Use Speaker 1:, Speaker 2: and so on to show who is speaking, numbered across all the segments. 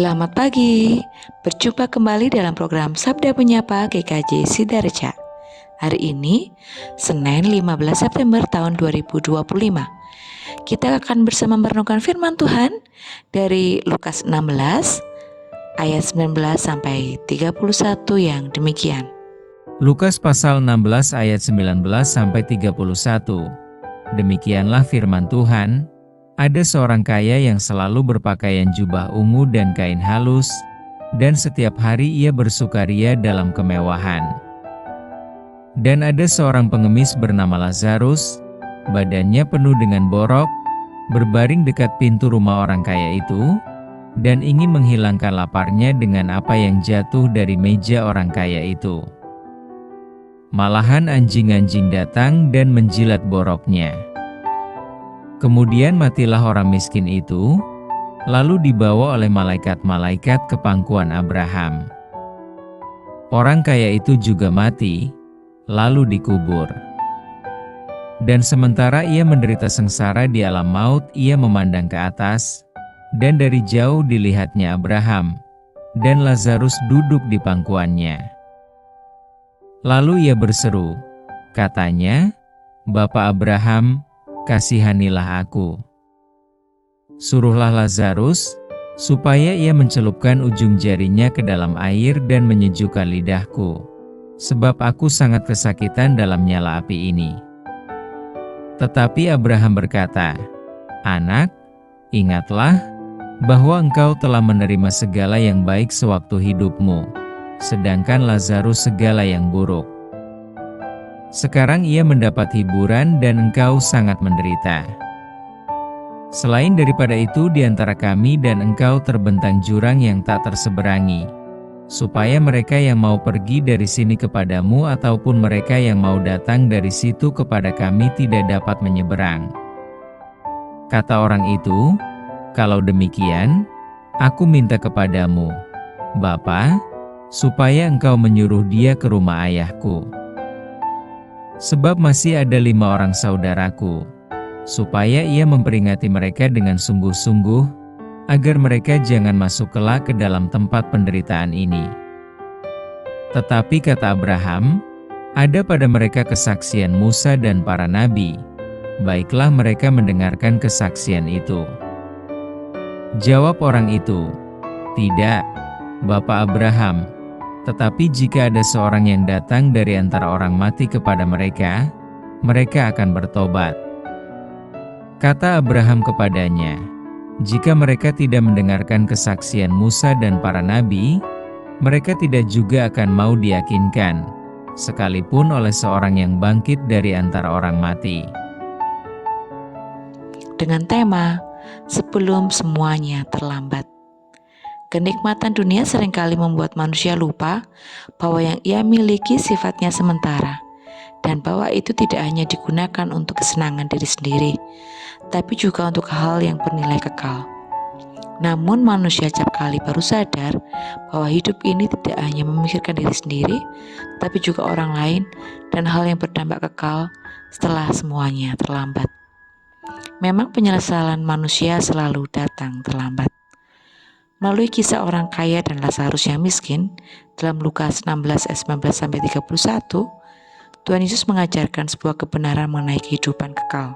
Speaker 1: Selamat pagi, berjumpa kembali dalam program Sabda Penyapa GKJ Sidareja. Hari ini, Senin 15 September tahun 2025. Kita akan bersama merenungkan firman Tuhan dari Lukas 16 ayat 19 sampai 31 yang demikian.
Speaker 2: Lukas pasal 16 ayat 19 sampai 31. Demikianlah firman Tuhan. Ada seorang kaya yang selalu berpakaian jubah ungu dan kain halus, dan setiap hari ia bersukaria dalam kemewahan. Dan ada seorang pengemis bernama Lazarus, badannya penuh dengan borok, berbaring dekat pintu rumah orang kaya itu, dan ingin menghilangkan laparnya dengan apa yang jatuh dari meja orang kaya itu. Malahan anjing-anjing datang dan menjilat boroknya. Kemudian matilah orang miskin itu, lalu dibawa oleh malaikat-malaikat ke pangkuan Abraham. Orang kaya itu juga mati, lalu dikubur. Dan sementara ia menderita sengsara di alam maut, ia memandang ke atas, dan dari jauh dilihatnya Abraham, dan Lazarus duduk di pangkuannya. Lalu ia berseru, katanya, "Bapa Abraham, kasihanilah aku. Suruhlah Lazarus, supaya ia mencelupkan ujung jarinya ke dalam air dan menyejukkan lidahku, sebab aku sangat kesakitan dalam nyala api ini." Tetapi Abraham berkata, "Anak, ingatlah bahwa engkau telah menerima segala yang baik sewaktu hidupmu, sedangkan Lazarus segala yang buruk. Sekarang ia mendapat hiburan dan engkau sangat menderita. Selain daripada itu di antara kami dan engkau terbentang jurang yang tak terseberangi, supaya mereka yang mau pergi dari sini kepadamu ataupun mereka yang mau datang dari situ kepada kami tidak dapat menyeberang." Kata orang itu, "Kalau demikian, aku minta kepadamu, Bapa, supaya engkau menyuruh dia ke rumah ayahku. Sebab masih ada 5 orang saudaraku, supaya ia memperingati mereka dengan sungguh-sungguh, agar mereka jangan masuk kelak ke dalam tempat penderitaan ini." Tetapi kata Abraham, "Ada pada mereka kesaksian Musa dan para nabi, baiklah mereka mendengarkan kesaksian itu." Jawab orang itu, "Tidak, Bapa Abraham. Tetapi jika ada seorang yang datang dari antara orang mati kepada mereka, mereka akan bertobat." Kata Abraham kepadanya, "Jika mereka tidak mendengarkan kesaksian Musa dan para nabi, mereka tidak juga akan mau diyakinkan, sekalipun oleh seorang yang bangkit dari antara orang mati."
Speaker 1: Dengan tema, sebelum semuanya terlambat. Kenikmatan dunia seringkali membuat manusia lupa bahwa yang ia miliki sifatnya sementara, dan bahwa itu tidak hanya digunakan untuk kesenangan diri sendiri, tapi juga untuk hal yang bernilai kekal. Namun manusia acap kali baru sadar bahwa hidup ini tidak hanya memikirkan diri sendiri, tapi juga orang lain dan hal yang berdampak kekal setelah semuanya terlambat. Memang penyesalan manusia selalu datang terlambat. Melalui kisah orang kaya dan Lazarus yang miskin dalam Lukas 16 ayat 19-31, Tuhan Yesus mengajarkan sebuah kebenaran mengenai kehidupan kekal.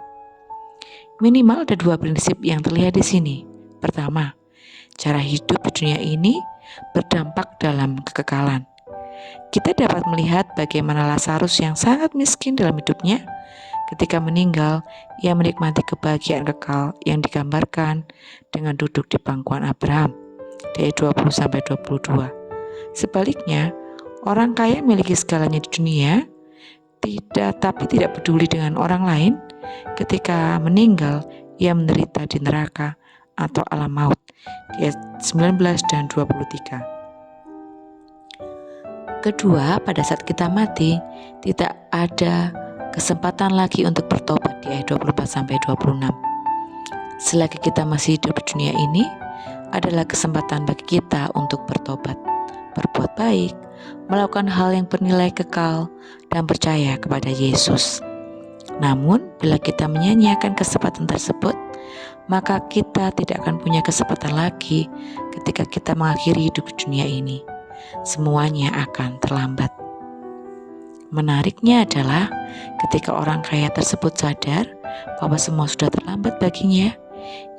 Speaker 1: Minimal ada 2 prinsip yang terlihat di sini. Pertama, cara hidup di dunia ini berdampak dalam kekekalan. Kita dapat melihat bagaimana Lazarus yang sangat miskin dalam hidupnya, ketika meninggal, ia menikmati kebahagiaan kekal yang digambarkan dengan duduk di pangkuan Abraham. Dari 20-22. Sebaliknya, orang kaya memiliki segalanya di dunia, tapi tidak peduli dengan orang lain. Ketika meninggal, ia menderita di neraka atau alam maut. Di ayat 19 dan 23. Kedua, pada saat kita mati, tidak ada kesempatan lagi untuk bertobat di ayat 24-26. Selagi kita masih hidup di dunia ini, adalah kesempatan bagi kita untuk bertobat, berbuat baik, melakukan hal yang bernilai kekal, dan percaya kepada Yesus. Namun, bila kita menyanyiakan kesempatan tersebut, maka kita tidak akan punya kesempatan lagi ketika kita mengakhiri hidup di dunia ini. Semuanya akan terlambat. Menariknya adalah ketika orang kaya tersebut sadar bahwa semua sudah terlambat baginya,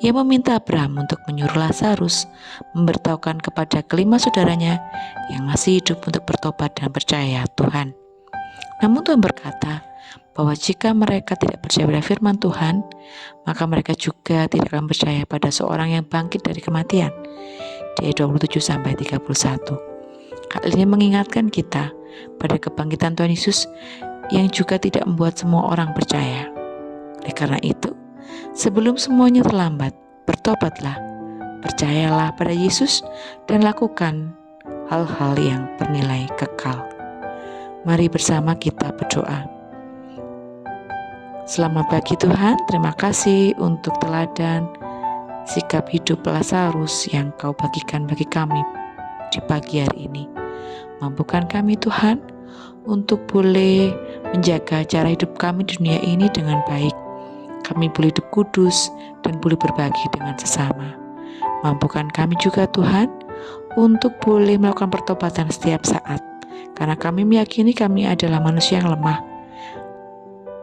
Speaker 1: ia meminta Abraham untuk menyuruh Lazarus memberitahukan kepada kelima saudaranya yang masih hidup untuk bertobat dan percaya Tuhan. Namun Tuhan berkata bahwa jika mereka tidak percaya pada firman Tuhan, maka mereka juga tidak akan percaya pada seorang yang bangkit dari kematian. Di ayat 27-31. Hal ini mengingatkan kita pada kebangkitan Tuhan Yesus yang juga tidak membuat semua orang percaya. Oleh karena itu, sebelum semuanya terlambat, bertobatlah, percayalah pada Yesus, dan lakukan hal-hal yang bernilai kekal. Mari bersama kita berdoa. Selamat pagi Tuhan, terima kasih untuk teladan sikap hidup Lazarus yang Kau bagikan bagi kami di pagi hari ini. Mampukan kami Tuhan untuk boleh menjaga cara hidup kami di dunia ini dengan baik. Kami boleh hidup kudus dan boleh berbagi dengan sesama. Mampukan kami juga Tuhan untuk boleh melakukan pertobatan setiap saat, karena kami meyakini kami adalah manusia yang lemah.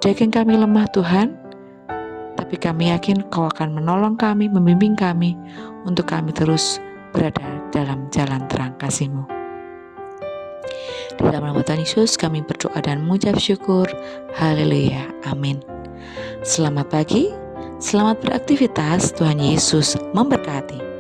Speaker 1: Daging kami lemah Tuhan, tapi kami yakin Kau akan menolong kami, membimbing kami untuk kami terus berada dalam jalan terang kasih-Mu. Di dalam nama Tuhan Yesus kami berdoa dan mengucap syukur. Haleluya. Amin. Selamat pagi, selamat beraktivitas. Tuhan Yesus memberkati.